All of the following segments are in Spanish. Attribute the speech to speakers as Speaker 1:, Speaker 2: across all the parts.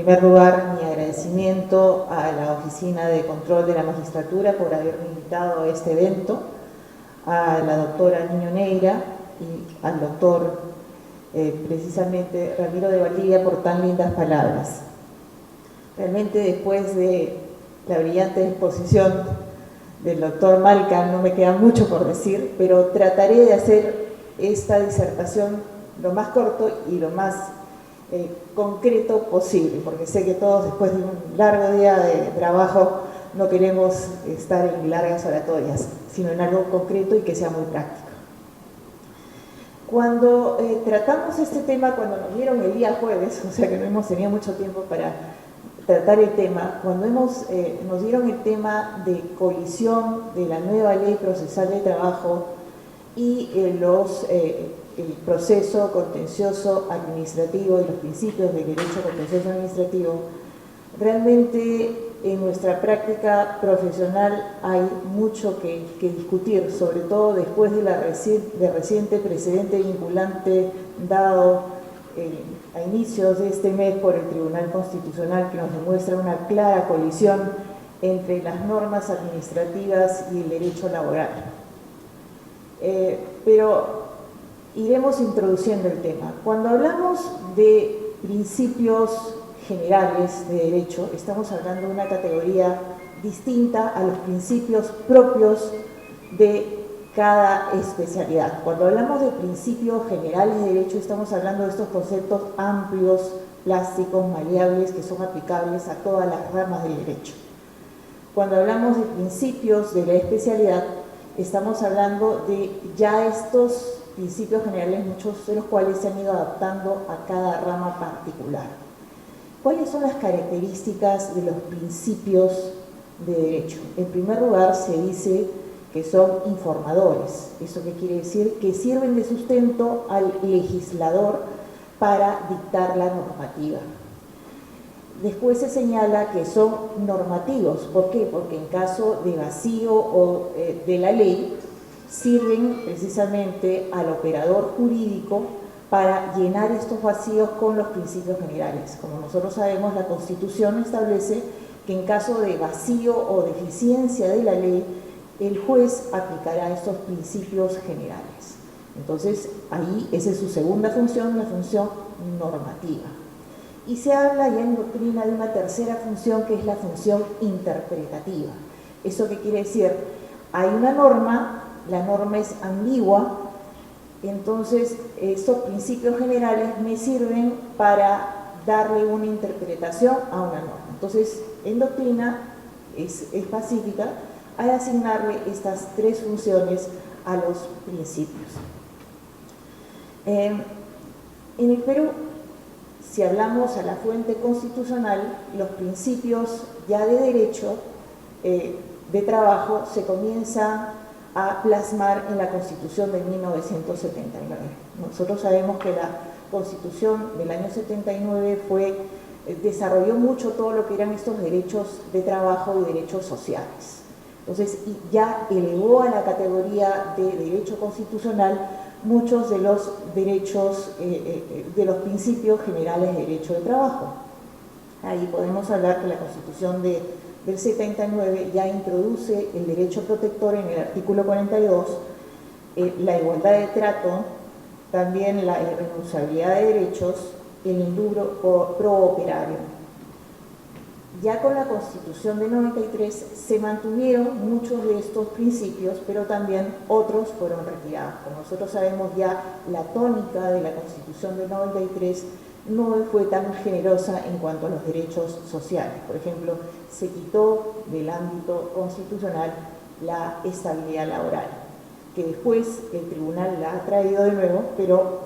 Speaker 1: primer lugar, mi agradecimiento a la Oficina de Control de la Magistratura por haberme invitado a este evento, a la doctora Niño Neira y al doctor, precisamente, Ramiro de Valdivia, por tan lindas palabras. Realmente, después de la brillante exposición del doctor Malca, no me queda mucho por decir, pero trataré de hacer esta disertación lo más corto y lo más concreto posible, porque sé que todos, después de un largo día de trabajo, no queremos estar en largas oratorias, sino en algo concreto y que sea muy práctico. Cuando tratamos este tema, cuando nos dieron el día jueves, o sea que no hemos tenido mucho tiempo para tratar el tema, cuando nos dieron el tema de colisión de la nueva ley procesal de trabajo y el proceso contencioso administrativo y los principios del derecho contencioso administrativo, realmente en nuestra práctica profesional hay mucho que discutir, sobre todo después de reciente precedente vinculante dado a inicios de este mes por el Tribunal Constitucional, que nos demuestra una clara colisión entre las normas administrativas y el derecho laboral. Pero iremos introduciendo el tema. Cuando hablamos de principios generales de derecho, estamos hablando de una categoría distinta a los principios propios de cada especialidad. Cuando hablamos de principios generales de derecho, estamos hablando de estos conceptos amplios, plásticos, maleables, que son aplicables a todas las ramas del derecho. Cuando hablamos de principios de la especialidad, estamos hablando de ya estos principios generales, muchos de los cuales se han ido adaptando a cada rama particular. ¿Cuáles son las características de los principios de derecho? En primer lugar, se dice que son informadores. ¿Eso qué quiere decir? Que sirven de sustento al legislador para dictar la normativa. Después se señala que son normativos. ¿Por qué? Porque en caso de vacío de la ley, sirven precisamente al operador jurídico para llenar estos vacíos con los principios generales. Como nosotros sabemos, la Constitución establece que en caso de vacío o deficiencia de la ley, el juez aplicará estos principios generales. Entonces, ahí esa es su segunda función, la función normativa. Y se habla ya en doctrina de una tercera función, que es la función interpretativa. ¿Eso qué quiere decir? Hay una norma, la norma es ambigua, entonces estos principios generales me sirven para darle una interpretación a una norma. Entonces, en doctrina es pacífica al asignarle estas tres funciones a los principios. En el Perú, si hablamos a la fuente constitucional, los principios ya de derecho de trabajo se comienzan a plasmar en la Constitución de 1979. Nosotros sabemos que la Constitución del año 79 desarrolló mucho todo lo que eran estos derechos de trabajo y derechos sociales. Entonces, ya elevó a la categoría de derecho constitucional muchos de los derechos, de los principios generales de derecho de trabajo. Ahí podemos hablar que la Constitución del 79 ya introduce el derecho protector en el artículo 42, la igualdad de trato, también la irrenunciabilidad de derechos, el indubio pro operario. Ya con la Constitución de 93 se mantuvieron muchos de estos principios, pero también otros fueron retirados. Como nosotros sabemos, ya la tónica de la Constitución de 93 no fue tan generosa en cuanto a los derechos sociales. Por ejemplo, se quitó del ámbito constitucional la estabilidad laboral, que después el tribunal la ha traído de nuevo, pero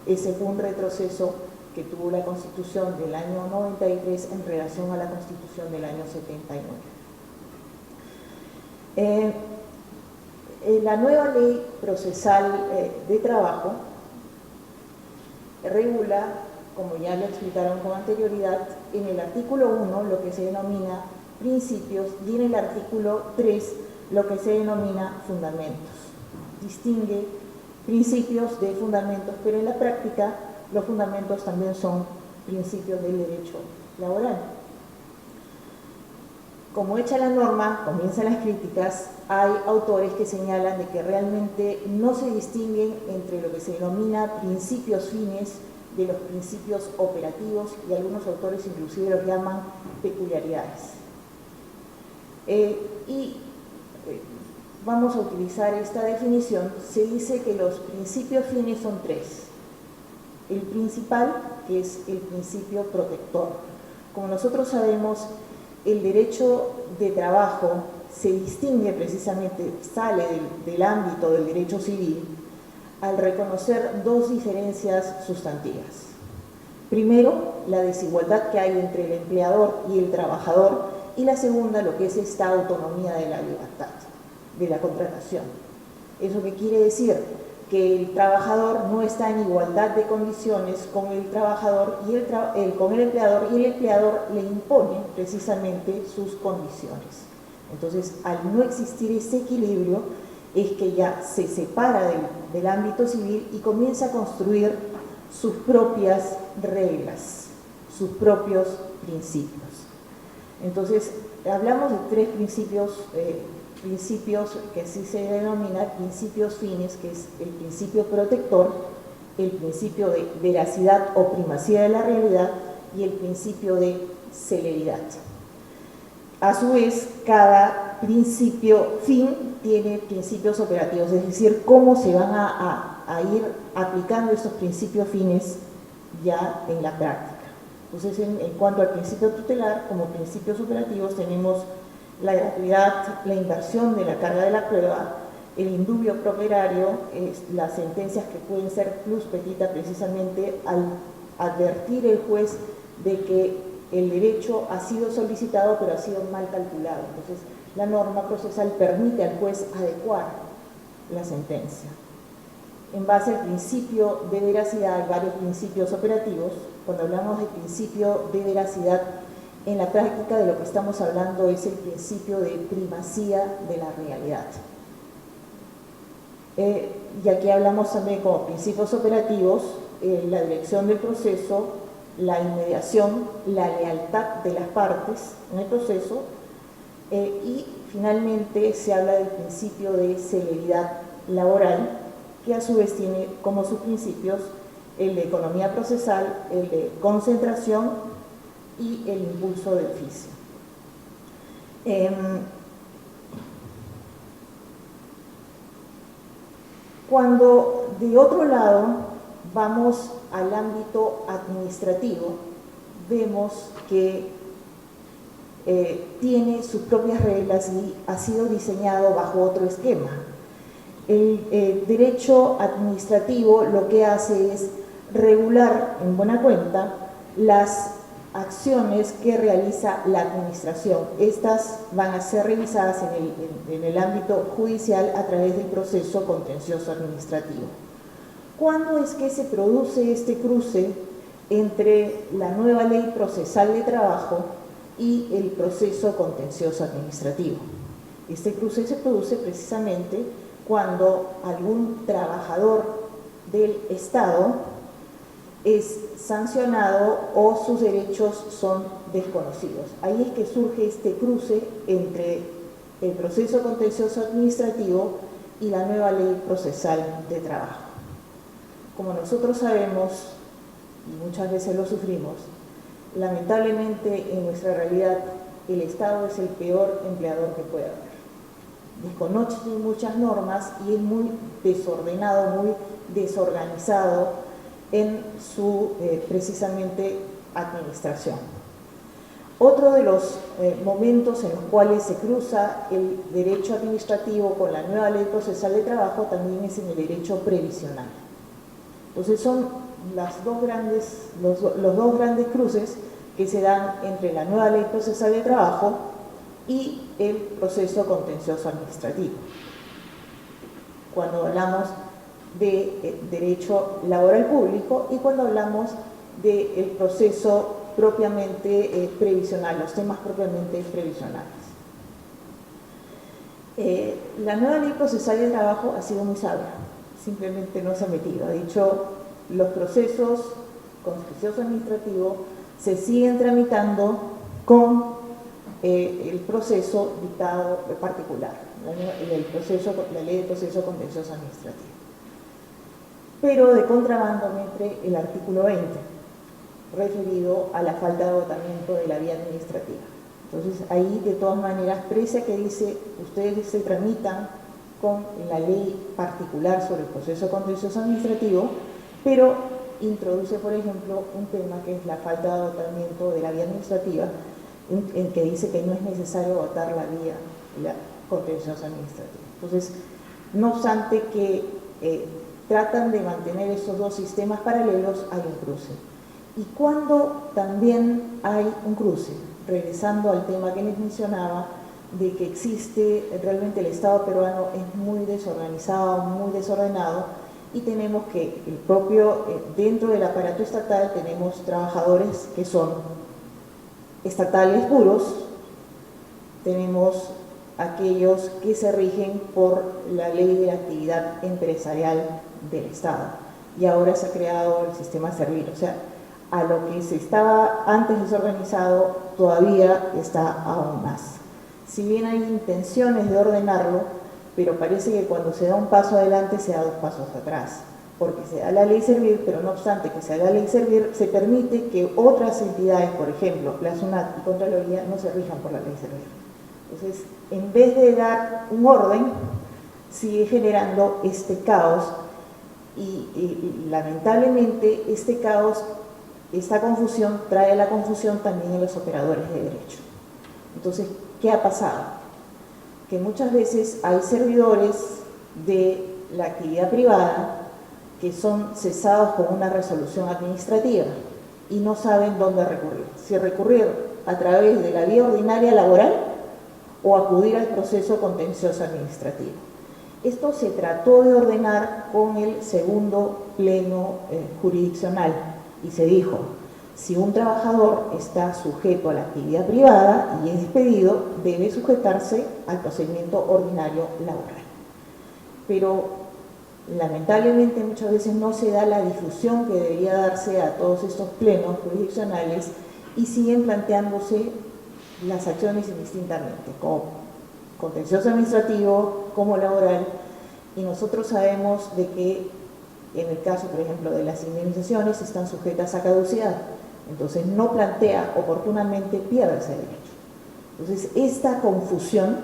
Speaker 1: ese fue un retroceso que tuvo la Constitución del año 93 en relación a la Constitución del año 79. La nueva ley procesal de trabajo regula, como ya lo explicaron con anterioridad, en el artículo 1 lo que se denomina principios y en el artículo 3 lo que se denomina fundamentos. Distingue principios de fundamentos, pero en la práctica los fundamentos también son principios del derecho laboral. Como hecha la norma, comienzan las críticas, hay autores que señalan de que realmente no se distinguen entre lo que se denomina principios fines de los principios operativos, y algunos autores inclusive los llaman peculiaridades. Vamos a utilizar esta definición. Se dice que los principios fines son tres. El principal, que es el principio protector. Como nosotros sabemos, el derecho de trabajo se distingue precisamente, sale del ámbito del derecho civil al reconocer dos diferencias sustantivas. Primero, la desigualdad que hay entre el empleador y el trabajador, y la segunda, lo que es esta autonomía de la libertad, de la contratación. ¿Eso qué quiere decir? Que el trabajador no está en igualdad de condiciones con el trabajador y con el empleador, y el empleador le impone precisamente sus condiciones. Entonces, al no existir ese equilibrio, es que ya se separa del ámbito civil y comienza a construir sus propias reglas, sus propios principios. Entonces, hablamos de tres principios que así se denominan principios fines, que es el principio protector, el principio de veracidad o primacía de la realidad y el principio de celeridad. A su vez, cada principio fin tiene principios operativos, es decir, cómo se van a ir aplicando estos principios fines ya en la práctica. Entonces, en cuanto al principio tutelar, como principios operativos tenemos la gratuidad, la inversión de la carga de la prueba, el indubio properario, las sentencias que pueden ser plus petita precisamente al advertir el juez de que el derecho ha sido solicitado pero ha sido mal calculado. Entonces, la norma procesal permite al juez adecuar la sentencia. En base al principio de veracidad hay varios principios operativos. Cuando hablamos de principio de veracidad, en la práctica de lo que estamos hablando es el principio de primacía de la realidad. Y aquí hablamos también como principios operativos, la dirección del proceso, la inmediación, la lealtad de las partes en el proceso, y finalmente se habla del principio de celeridad laboral, que a su vez tiene como sus principios el de economía procesal, el de concentración y el impulso del oficio. Cuando de otro lado vamos al ámbito administrativo, vemos que tiene sus propias reglas y ha sido diseñado bajo otro esquema. El derecho administrativo lo que hace es regular en buena cuenta las acciones que realiza la administración. Estas van a ser revisadas en el ámbito judicial a través del proceso contencioso administrativo. ¿Cuándo es que se produce este cruce entre la nueva ley procesal de trabajo y el proceso contencioso administrativo? Este cruce se produce precisamente cuando algún trabajador del Estado es sancionado o sus derechos son desconocidos. Ahí es que surge este cruce entre el proceso contencioso administrativo y la nueva ley procesal de trabajo. Como nosotros sabemos, y muchas veces lo sufrimos, lamentablemente en nuestra realidad el Estado es el peor empleador que puede haber. Desconoce muchas normas y es muy desordenado, muy desorganizado en su precisamente administración. Otro de los momentos en los cuales se cruza el derecho administrativo con la nueva ley procesal de trabajo también es en el derecho previsional. Entonces son los dos grandes cruces que se dan entre la nueva ley procesal de trabajo y el proceso contencioso administrativo. Cuando hablamos de derecho laboral público y cuando hablamos del proceso propiamente previsional, los temas propiamente previsionales. La nueva ley procesal de trabajo ha sido muy sabia, simplemente no se ha metido, ha dicho los procesos contencioso administrativo se siguen tramitando con el proceso dictado particular, la ley de proceso contencioso administrativo. Pero de contrabando entre el artículo 20, referido a la falta de agotamiento de la vía administrativa. Entonces, ahí, de todas maneras, pese a que dice, ustedes se tramitan con la ley particular sobre el proceso contencioso administrativo, pero introduce, por ejemplo, un tema que es la falta de agotamiento de la vía administrativa, en que dice que no es necesario agotar la vía contencioso administrativa. Entonces, no obstante que tratan de mantener esos dos sistemas paralelos, hay un cruce. Y cuando también hay un cruce, regresando al tema que les mencionaba, de que existe, realmente el Estado peruano es muy desorganizado, muy desordenado, y tenemos que el propio, dentro del aparato estatal tenemos trabajadores que son estatales puros, tenemos aquellos que se rigen por la ley de la actividad empresarial del Estado, y ahora se ha creado el sistema servil, o sea, a lo que se estaba antes desorganizado todavía está aún más. Si bien hay intenciones de ordenarlo, pero parece que cuando se da un paso adelante se da dos pasos atrás, porque se da la ley servil, pero no obstante que se da la ley servil, se permite que otras entidades, por ejemplo, la SUNAT y Contraloría, no se rijan por la ley servil. Entonces, en vez de dar un orden, sigue generando este caos y lamentablemente este caos, esta confusión trae la confusión también en los operadores de derecho. Entonces, ¿qué ha pasado? Que muchas veces hay servidores de la actividad privada que son cesados con una resolución administrativa y no saben dónde recurrir. Si recurrir a través de la vía ordinaria laboral o acudir al proceso contencioso administrativo. Esto se trató de ordenar con el segundo pleno jurisdiccional y se dijo, si un trabajador está sujeto a la actividad privada y es despedido, debe sujetarse al procedimiento ordinario laboral. Pero lamentablemente muchas veces no se da la difusión que debería darse a todos estos plenos jurisdiccionales y siguen planteándose las acciones indistintamente, como contencioso administrativo, como laboral, y nosotros sabemos de que en el caso, por ejemplo, de las indemnizaciones están sujetas a caducidad, entonces no plantea oportunamente, pierde ese derecho. Entonces, esta confusión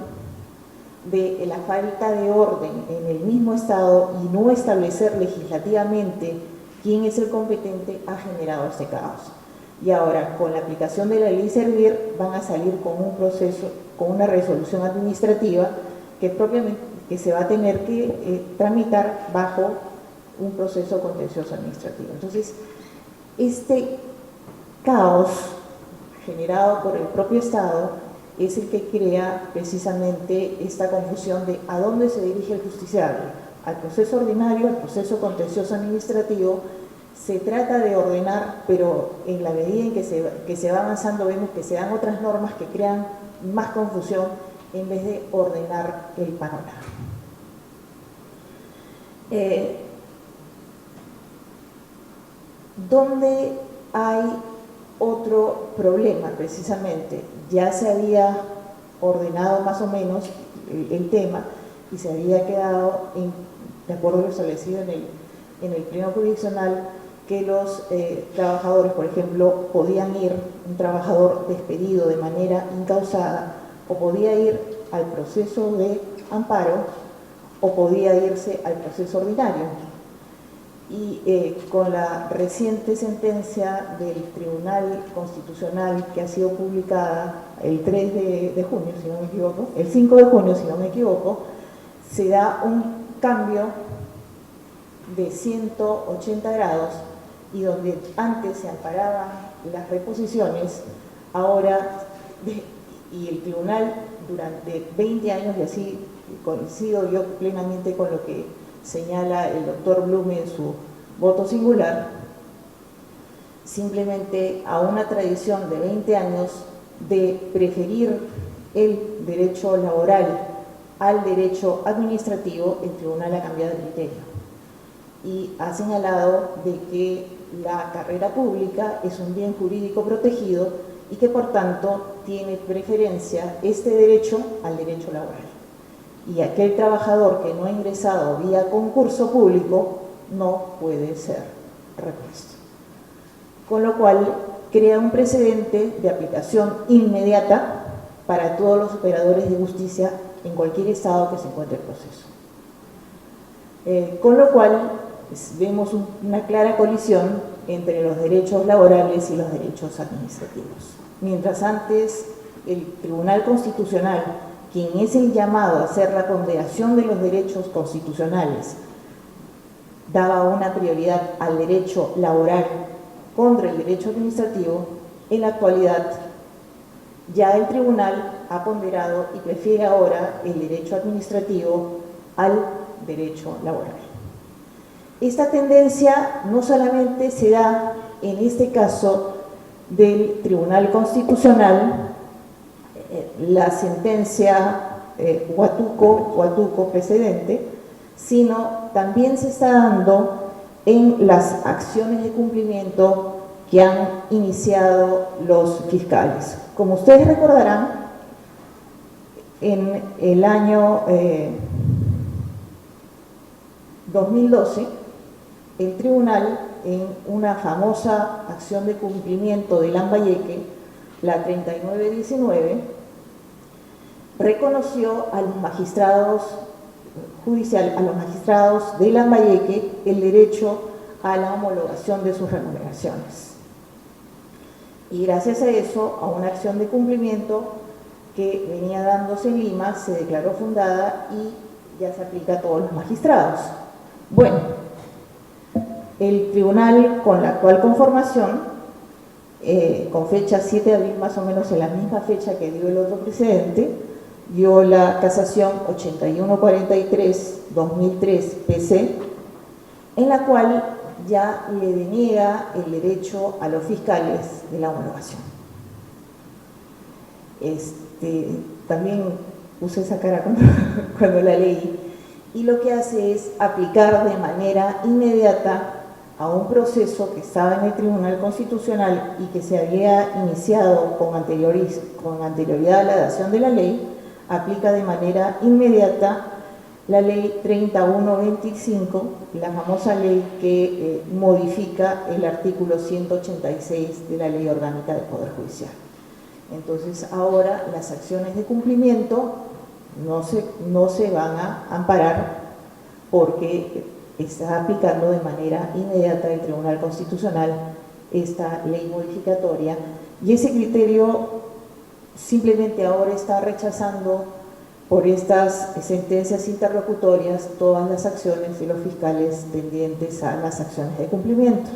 Speaker 1: de la falta de orden en el mismo Estado y no establecer legislativamente quién es el competente ha generado este caos. Y ahora, con la aplicación de la ley servil, van a salir con un proceso, con una resolución administrativa que se va a tener que tramitar bajo un proceso contencioso administrativo. Entonces, este caos generado por el propio Estado es el que crea precisamente esta confusión de a dónde se dirige el justiciable, al proceso ordinario, al proceso contencioso administrativo. Se trata de ordenar, pero en la medida en que se va avanzando vemos que se dan otras normas que crean más confusión en vez de ordenar el panorama. ¿Dónde hay otro problema? Precisamente, ya se había ordenado más o menos el tema y se había quedado, de acuerdo a lo establecido en el pleno jurisdiccional, que los trabajadores, por ejemplo, podían ir, un trabajador despedido de manera incausada, o podía ir al proceso de amparo, o podía irse al proceso ordinario. Y con la reciente sentencia del Tribunal Constitucional que ha sido publicada el 3 de junio, si no me equivoco, el 5 de junio, si no me equivoco, se da un cambio de 180 grados y donde antes se amparaban las reposiciones, ahora, y el tribunal durante 20 años, y así coincido yo plenamente con lo que señala el doctor Blume en su voto singular, simplemente a una tradición de 20 años de preferir el derecho laboral al derecho administrativo, el tribunal ha cambiado de criterio y ha señalado de que la carrera pública es un bien jurídico protegido y que por tanto tiene preferencia este derecho al derecho laboral. Y aquel trabajador que no ha ingresado vía concurso público no puede ser repuesto. Con lo cual crea un precedente de aplicación inmediata para todos los operadores de justicia en cualquier estado que se encuentre en proceso. Con lo cual vemos una clara colisión entre los derechos laborales y los derechos administrativos. Mientras antes el Tribunal Constitucional, quien es el llamado a hacer la ponderación de los derechos constitucionales, daba una prioridad al derecho laboral contra el derecho administrativo, en la actualidad ya el tribunal ha ponderado y prefiere ahora el derecho administrativo al derecho laboral. Esta tendencia no solamente se da en este caso del Tribunal Constitucional, la sentencia Huatuco precedente, sino también se está dando en las acciones de cumplimiento que han iniciado los fiscales. Como ustedes recordarán, en el año 2012, el tribunal, en una famosa acción de cumplimiento de Lambayeque, la 3919, reconoció a los magistrados de Lambayeque el derecho a la homologación de sus remuneraciones. Y gracias a eso, a una acción de cumplimiento que venía dándose en Lima, se declaró fundada y ya se aplica a todos los magistrados. Bueno, el tribunal con la actual conformación, con fecha 7 de abril más o menos en la misma fecha que dio el otro precedente, dio la casación 8143-2003 PC, en la cual ya le deniega el derecho a los fiscales de la homologación. También puse esa cara cuando la leí, y lo que hace es aplicar de manera inmediata a un proceso que estaba en el Tribunal Constitucional y que se había iniciado con anterioridad a la dación de la ley, aplica de manera inmediata la ley 3125, la famosa ley que modifica el artículo 186 de la Ley Orgánica del Poder Judicial. Entonces ahora las acciones de cumplimiento no se van a amparar porque está aplicando de manera inmediata el Tribunal Constitucional esta ley modificatoria, y ese criterio simplemente ahora está rechazando por estas sentencias interlocutorias todas las acciones de los fiscales tendientes a las acciones de cumplimiento.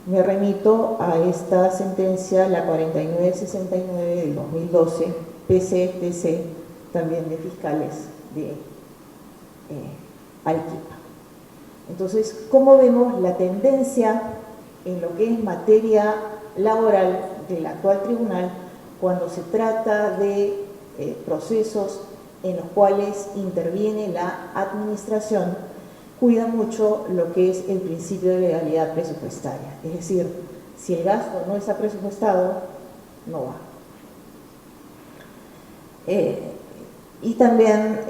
Speaker 1: Me remito a esta sentencia, la 4969 del 2012, PC, también de fiscales de Arequipa. Entonces, ¿cómo vemos la tendencia en lo que es materia laboral del actual tribunal cuando se trata de procesos en los cuales interviene la administración? Cuida mucho lo que es el principio de legalidad presupuestaria, es decir, si el gasto no está presupuestado, no va. Y también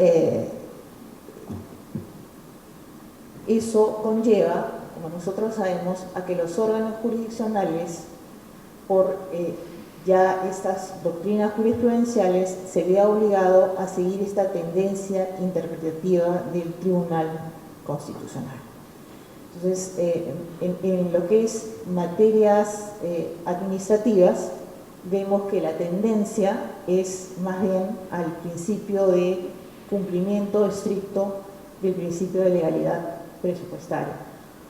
Speaker 1: eso conlleva, como nosotros sabemos, a que los órganos jurisdiccionales, por ya estas doctrinas jurisprudenciales, se vea obligado a seguir esta tendencia interpretativa del Tribunal Constitucional. Entonces, en lo que es materias administrativas, vemos que la tendencia es más bien al principio de cumplimiento estricto del principio de legalidad presupuestaria,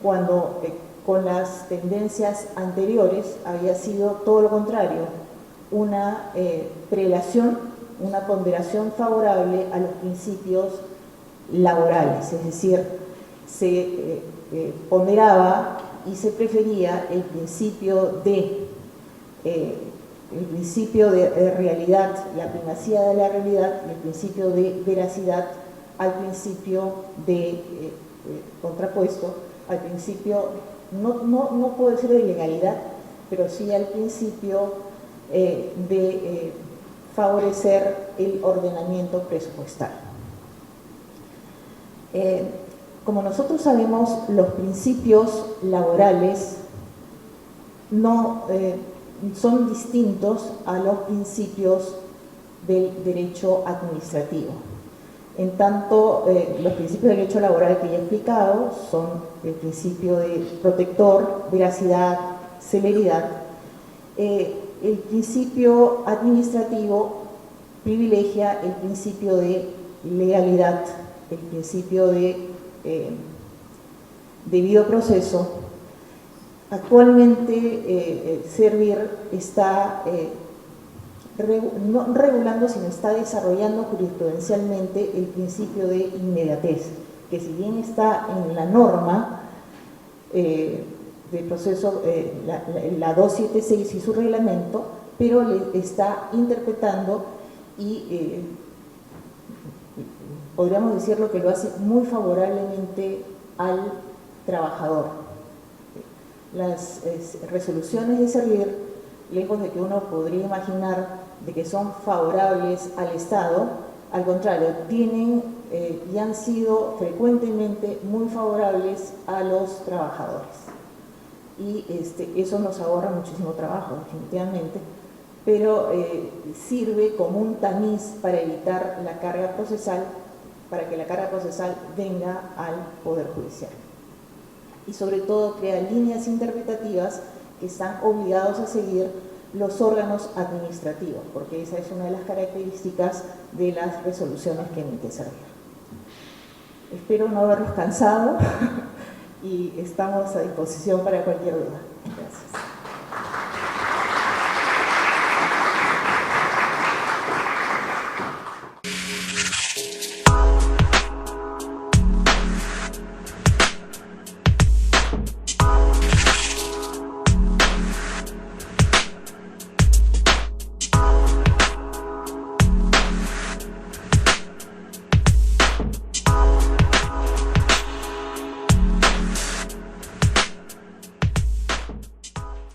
Speaker 1: cuando con las tendencias anteriores había sido todo lo contrario, una prelación, una ponderación favorable a los principios laborales, es decir, se ponderaba y se prefería el principio de realidad, la primacía de la realidad, el principio de veracidad al principio de contrapuesto al principio no puedo decir de legalidad, pero sí al principio de favorecer el ordenamiento presupuestal. Como nosotros sabemos, los principios laborales no son distintos a los principios del derecho administrativo. En tanto, los principios del derecho laboral que ya he explicado son el principio de protector, veracidad, celeridad. El principio administrativo privilegia el principio de legalidad, el principio de debido proceso. Actualmente Servir está no regulando, sino está desarrollando jurisprudencialmente el principio de inmediatez, que si bien está en la norma de proceso, la 276 y su reglamento, pero le está interpretando y podríamos decirlo que lo hace muy favorablemente al trabajador. Las resoluciones de Servir, lejos de que uno podría imaginar de que son favorables al Estado, al contrario, tienen y han sido frecuentemente muy favorables a los trabajadores. Y eso nos ahorra muchísimo trabajo, definitivamente, pero sirve como un tamiz para evitar la carga procesal, para que la carga procesal venga al Poder Judicial. Y sobre todo crea líneas interpretativas que están obligados a seguir los órganos administrativos, porque esa es una de las características de las resoluciones que emite Servir. Espero no haberlos cansado y estamos a disposición para cualquier duda. Gracias.